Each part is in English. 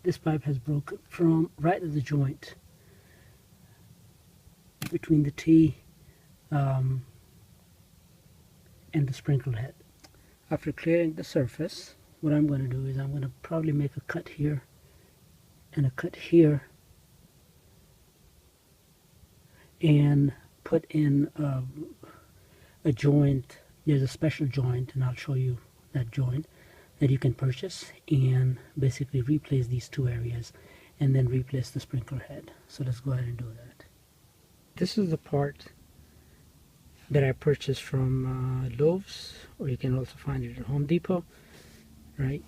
this pipe has broken from right at the joint between the T and the sprinkler head. After clearing the surface, what I'm going to do is I'm going to probably make a cut here and a cut here and put in a joint. There's a special joint, and I'll show you that joint that you can purchase, and basically replace these two areas and then replace the sprinkler head. So let's go ahead and do that. This is the part that I purchased from Lowe's, or you can also find it at Home Depot, right?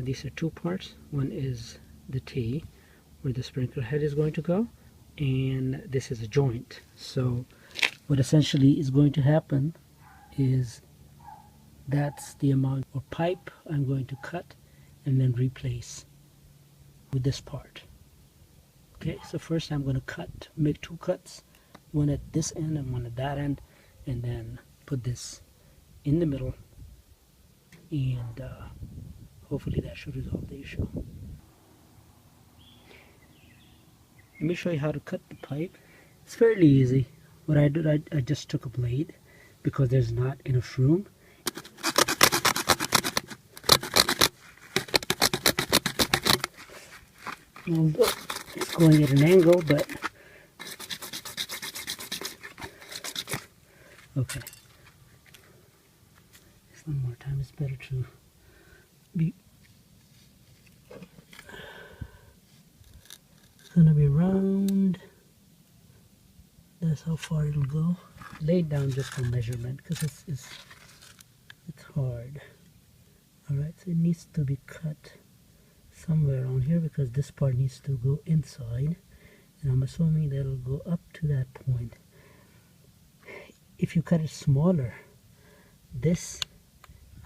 These are two parts. One is the T, where the sprinkler head is going to go, and this is a joint. So what essentially is going to happen is that's the amount of pipe I'm going to cut and then replace with this part. Okay, so first I'm going to make two cuts, one at this end and one at that end, and then put this in the middle, and hopefully that should resolve the issue. Let me show you how to cut the pipe. It's fairly easy. What I did, I just took a blade because there's not enough room. Although it's going at an angle, but okay. Just one more time. It's better to be. It's gonna be round. That's how far it'll go. Lay it down just for measurement because it's hard. All right, so it needs to be cut somewhere around here because this part needs to go inside, and I'm assuming that it'll go up to that point. If you cut it smaller, this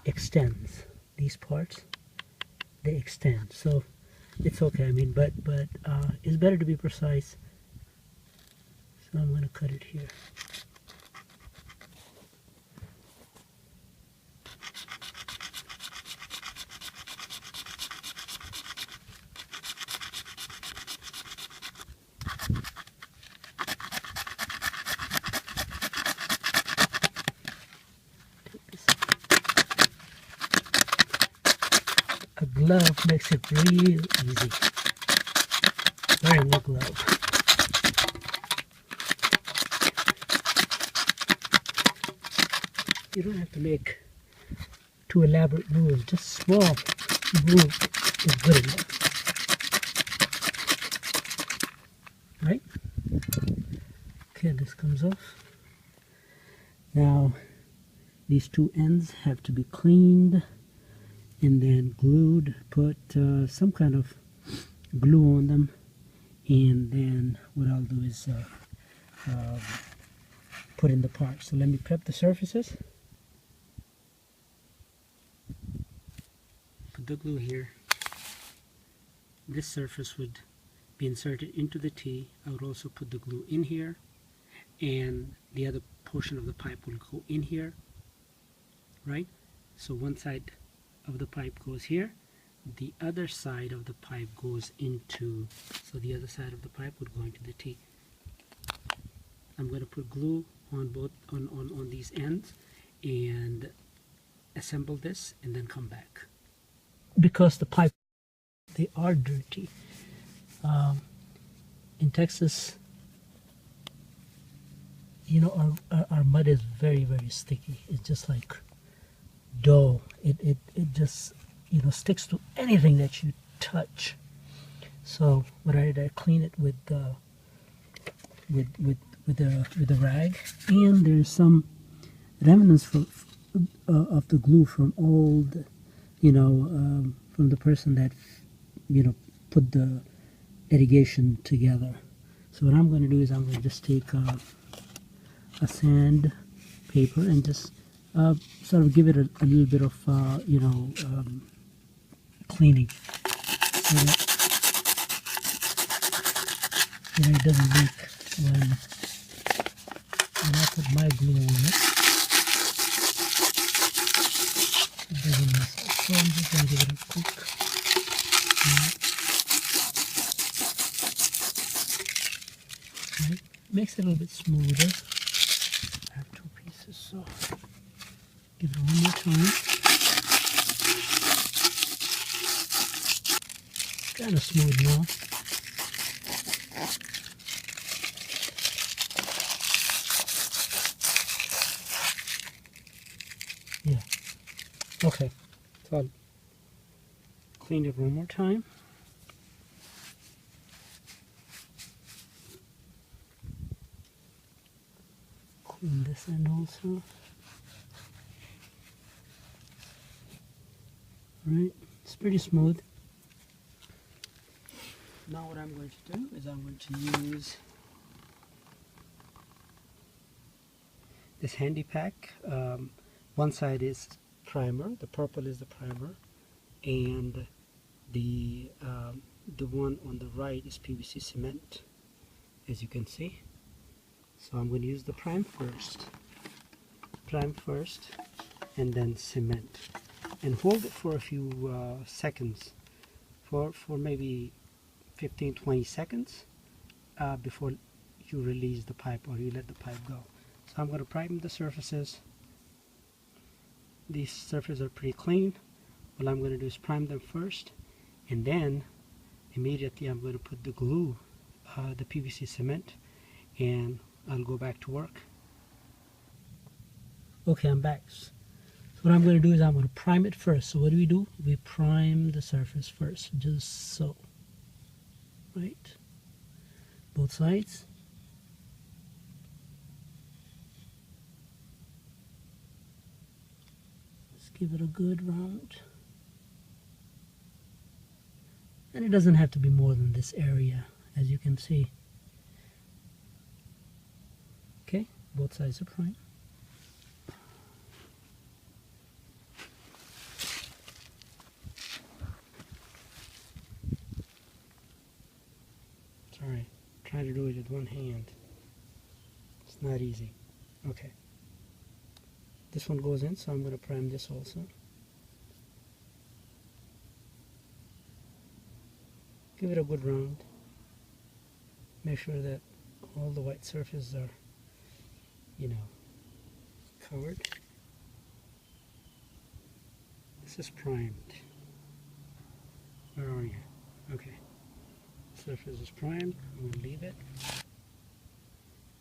extends. These parts, they extend, so it's okay. I mean, but it's better to be precise. So I'm going to cut it here. A glove makes it real easy. Wearing a glove. You don't have to make too elaborate rules. Just small rule is good enough. Right? Okay, this comes off. Now, these two ends have to be cleaned and then glued. Put some kind of glue on them, and then what I'll do is put in the parts. So let me prep the surfaces. Put the glue here. This surface would be inserted into the T. I would also put the glue in here, and the other portion of the pipe will go in here, right? So one side of the pipe goes here, the other side of the pipe goes into, so the other side of the pipe would go into the T. I'm going to put glue on both on these ends and assemble this and then come back. Because the pipe, they are dirty. In Texas, you know, our mud is very, very sticky. It's just like dough. It just, you know, sticks to anything that you touch. So what I did, I clean it with a rag, and there's some remnants of the glue from old, you know, from the person that, you know, put the irrigation together. So what I'm going to do is I'm going to just take a sand paper and just sort of give it a little bit of, you know, cleaning, so that, you know, it doesn't leak when I put my glue on it. It doesn't mess up. So I'm just going to give it a quick right? Makes it a little bit smoother. I have two pieces, so give it one more time. Kind of smooth now. Yeah. Okay. So I'll clean it one more time. Clean this end also. Right. It's pretty smooth. Now what I'm going to do is I'm going to use this handy pack. One side is primer, the purple is the primer, and the one on the right is PVC cement, as you can see. So I'm going to use the prime first, and then cement, and hold it for a few seconds, for maybe 15-20 seconds before you release the pipe or you let the pipe go. So I'm going to prime the surfaces. These surfaces are pretty clean. What I'm going to do is prime them first, and then immediately I'm going to put the glue, the PVC cement, and I'll go back to work. Okay, I'm back. So what I'm going to do is I'm going to prime it first. So what do? We prime the surface first, just so. Right? Both sides. Let's give it a good round. And it doesn't have to be more than this area, as you can see. Okay, both sides are primed. Sorry, trying to do it with one hand. It's not easy. Okay. This one goes in, so I'm going to prime this also. Give it a good round. Make sure that all the white surfaces are, covered. This is primed. Where are you? Okay. Surface is primed. I'm going to leave it.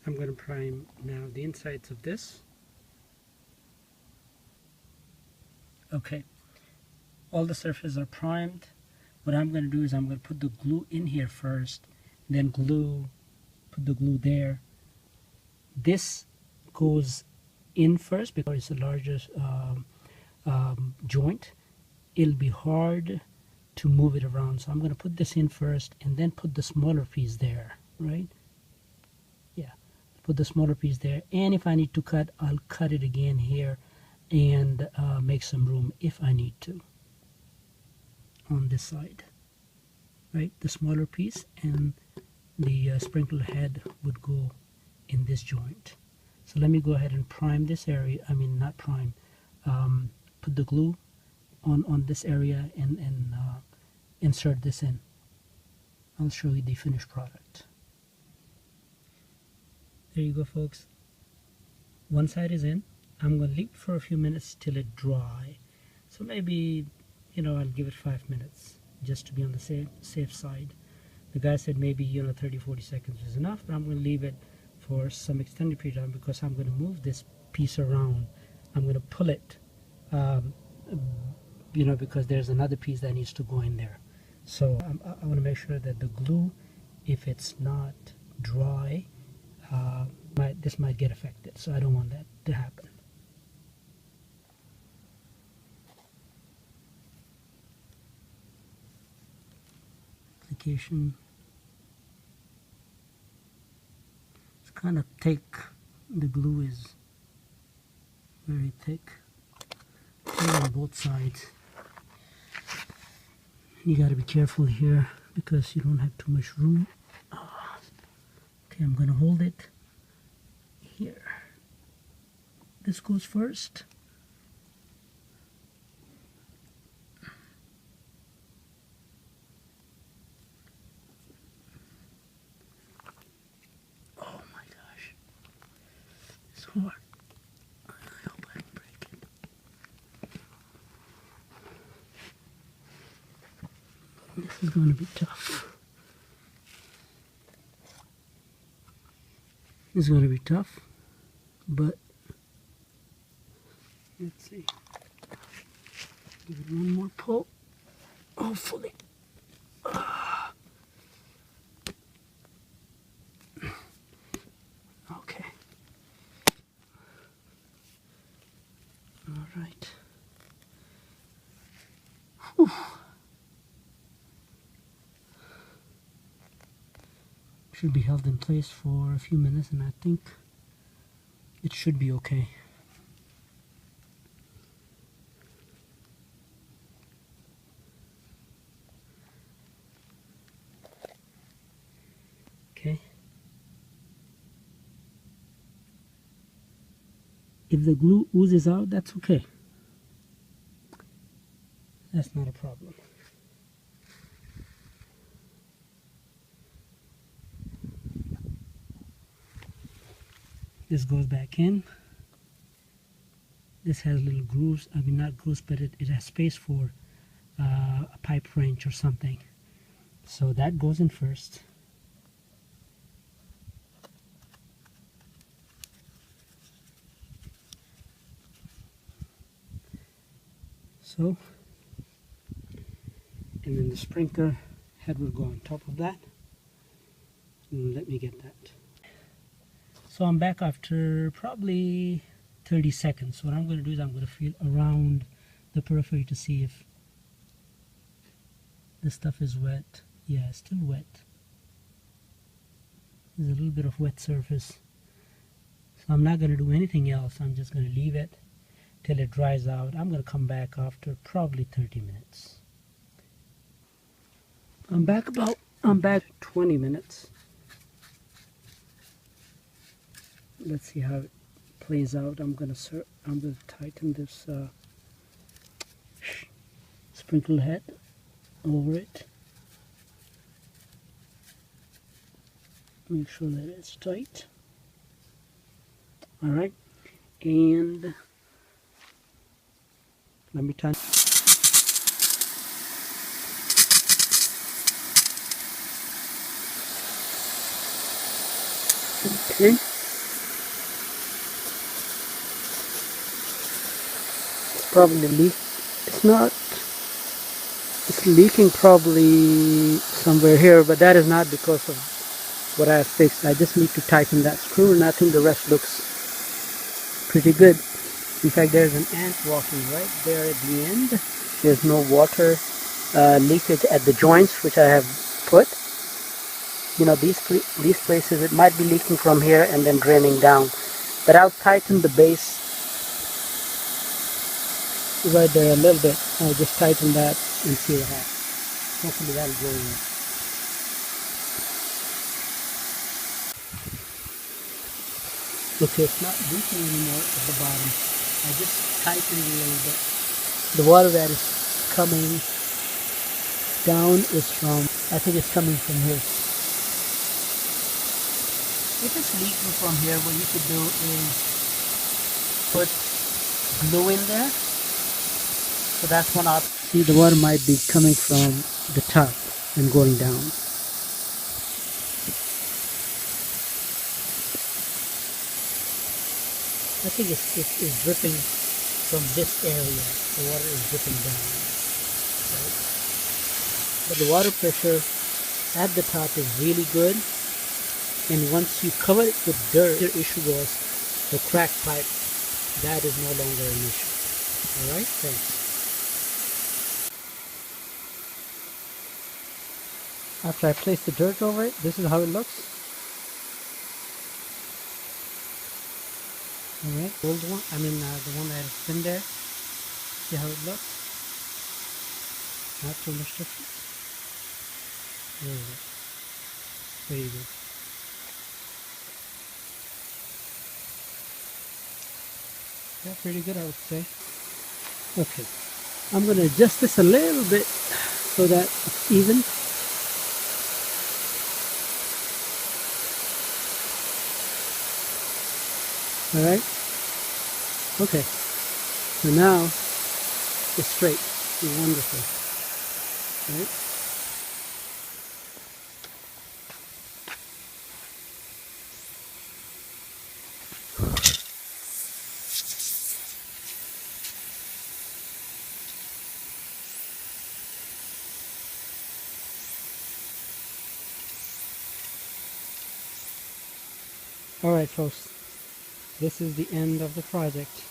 I'm going to prime now the insides of this. Okay. All the surfaces are primed. What I'm going to do is I'm going to put the glue in here first, then put the glue there. This goes in first because it's the largest joint. It'll be hard to move it around, so I'm going to put this in first and then put the smaller piece there, right? Yeah, put the smaller piece there, and if I need to cut, I'll cut it again here and make some room if I need to on this side, right? The smaller piece and the sprinkler head would go in this joint. So let me go ahead and prime this area. I mean, not prime, put the glue on this area and insert this in. I'll show you the finished product. There you go, folks. One side is in. I'm going to leave it for a few minutes till it dry. So maybe, I'll give it 5 minutes just to be on the safe side. The guy said maybe 30-40 seconds is enough, but I'm going to leave it for some extended period of time because I'm going to move this piece around. I'm going to pull it, because there's another piece that needs to go in there. So I want to make sure that the glue, if it's not dry, this might get affected. So I don't want that to happen. Application. It's kind of thick. The glue is very thick. On both sides. You got to be careful here because you don't have too much room. Okay, I'm going to hold it here. This goes first. before. I hope I don't break it. This is going to be tough. This is going to be tough, but let's see. Give it one more pull. Hopefully. Okay. All right. Whew. Should be held in place for a few minutes, and I think it should be okay. Okay. If the glue oozes out, that's okay. That's not a problem. This goes back in. This has little grooves. I mean, not grooves, but it has space for a pipe wrench or something. So that goes in first. So, and then the sprinkler head will go on top of that. Let me get that. So I'm back after probably 30 seconds. So what I'm going to do is I'm going to feel around the periphery to see if this stuff is wet. Yeah, it's still wet. There's a little bit of wet surface. So I'm not going to do anything else. I'm just going to leave it till it dries out. I'm going to come back after probably 30 minutes. I'm back 20 minutes. Let's see how it plays out. I'm gonna tighten this sprinkle head over it. Make sure that it's tight. All right, and let me tighten. Okay. Probably leak. It's leaking probably somewhere here, but that is not because of what I have fixed. I just need to tighten that screw, and I think the rest looks pretty good. In fact, there's an ant walking right there at the end. There's no water leakage at the joints, which I have put. You know, these places, it might be leaking from here and then draining down. But I'll tighten the base right there a little bit. I'll just tighten that and see what happens. Hopefully that'll go in. Okay, it's not leaking anymore at the bottom. I just tightened it a little bit. The water that is coming down is from, I think it's coming from here. If it's leaking from here, what you could do is put glue in there. So that's one option. See, the water might be coming from the top and going down. I think it's dripping from this area. The water is dripping down. Right? But the water pressure at the top is really good. And once you cover it with dirt, the issue was the cracked pipe. That is no longer an issue. Alright, thanks. After I place the dirt over it, this is how it looks. Alright, old one, the one that has been there. See how it looks? Not too much different. There you go. Very good. Yeah, pretty good, I would say. Okay, I'm going to adjust this a little bit so that it's even. All right. Okay. So now it's straight. It's wonderful. Right. All right, folks. This is the end of the project.